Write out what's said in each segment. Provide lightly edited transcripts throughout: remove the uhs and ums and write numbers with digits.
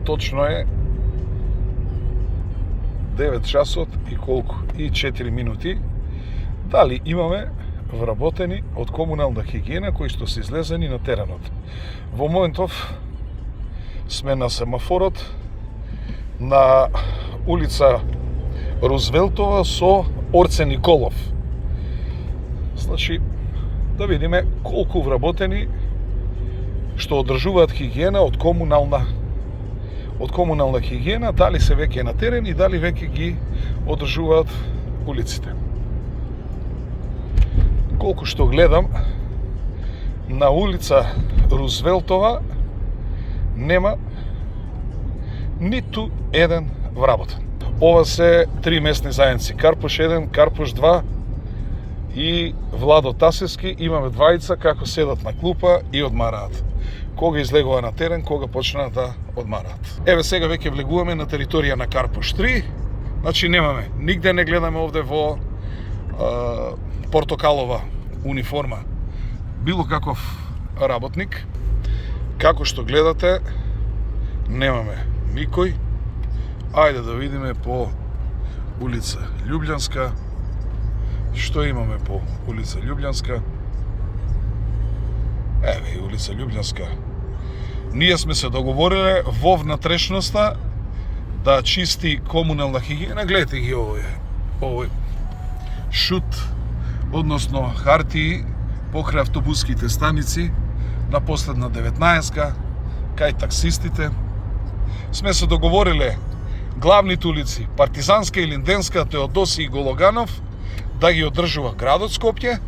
точно е 9 часот и колку? И 4 минути. Дали имаме вработени од комунална хигиена кои што се излезени на теренот. Во моментов сме на семафорот на улица Рузвелтова со Орце Николов. Значи, да видиме колку вработени што одржуваат хигиена од комунална хигиена, дали се веќе на терен и дали веќе ги одржуваат улиците. Колку што гледам, на улица Рузвелтова нема ниту еден вработен. Ова се 3 месни заедници, Карпуш 1, Карпуш 2 и Владо Тасевски. Имаме двајца како седат на клупа и одмараат. Кога излегува на терен, кога почнат да одмараат. Еве сега веќе влегуваме на територија на Карпуш 3. Значи немаме, нигде не гледаме овде во портокалова униформа било каков работник. Како што гледате, немаме никој. Ајде да видиме по улица Љубљанска. Што имаме по улица Љубљанска? Еве и улица Љубљанска. Ние сме се договориле во внатрешноста да чисти комунална хигиена. Гледате ги овој шут, односно хартии покрај автобуските станици на последна 19-ка, кај таксистите. Сме се договориле главните улици Партизанска, Илинденска, Теодоси и Гологанов да ги одржува градот Скопје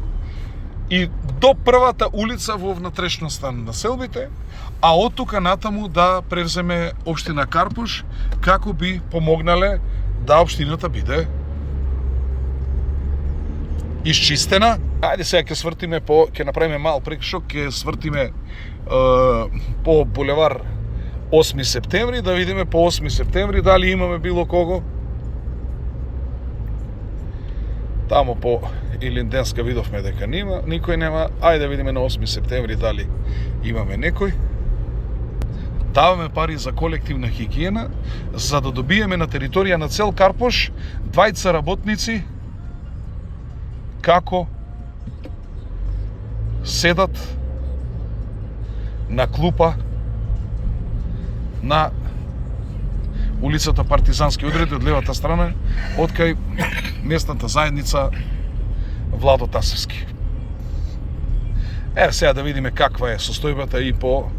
и до првата улица во внатрешноста на населбите, а од тука натаму да превземе општина Карпуш, како би помогнале да општината биде исчистена. Ајде сега ќе свртиме ќе направиме мал прекшок, ќе свртиме по булевар 8 септември, да видиме по 8 септември дали имаме било кого. Тамо по Илинденска видовме дека никој нема. Ајде да видиме на 8 септември дали имаме некој. Даваме пари за колективна хигиена, за да добиеме на територија на цел Карпуш двајца работници како седат на клупа на улицата Партизански одреди од левата страна, од кај местната заедница Владо Тасевски. Сега да видиме каква е состојбата и по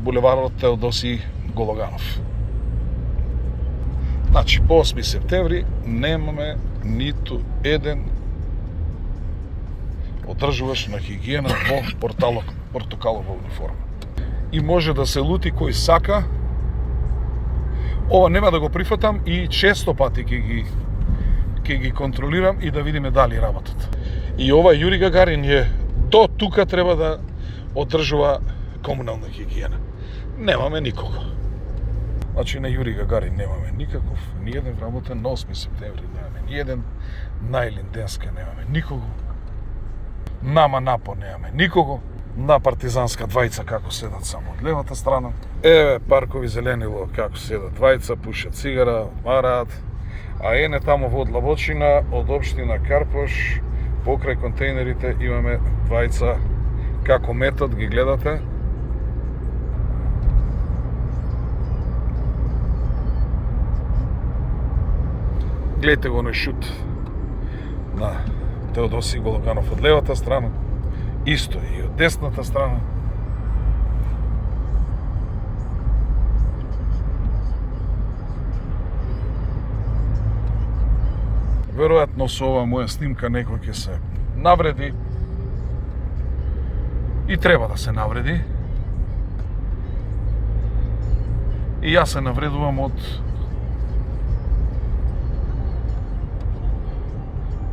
булеварот Теодоси Гологанов. Значи, по 8 септември немаме ниту еден одржуваш на хигиена во портокалова униформа. И може да се лути кој сака. Ова нема да го прифатам и често пати ќе ги контролирам и да видиме дали работат. И ова Јури Гагарин е до тука треба да одржува комунална хигиена. Немаме никого. Значи на Јури Гагарин немаме никаков, ни еден вработен, на 8 септември немаме ни еден, на Илинденска немаме никого, на Манапо немаме никого, на Партизанска двајца како седат само од левата страна. Еве Паркови Зеленило како седат двајца, пушат цигара, одмараат. А ене тамо во Длабочина од општина Карпуш покрај контейнерите имаме двајца како метод, ги гледате. Гледате го на шут на Теодоси Гологанов од левата страна, исто и од десната страна. Веројатно со ова моја снимка некој ќе се навреди и треба да се навреди. И јас се навредувам од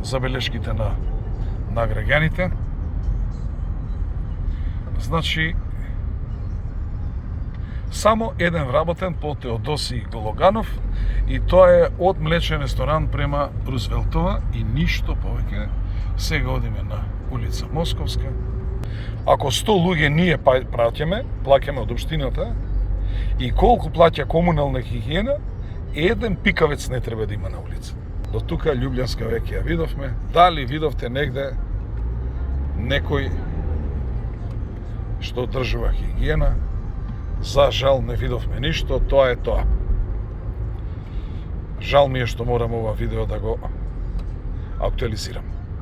забелешките на граѓаните. Значи, само еден вработен по Теодоси Гологанов и тоа е од млечен ресторан према Рузвелтова и ништо повеќе. Сега одиме на улица Московска. Ако 100 луѓе ние плаќаме од општината, И колку плаќа комунална хигиена, еден пикавец не треба да има на улица. До тука Љубљанска веќе ја видовме. Дали видовте негде некој што одржува хигиена? За жал не видовме ништо, тоа е тоа. Жал ми е што морам ова видео да го актуализирам.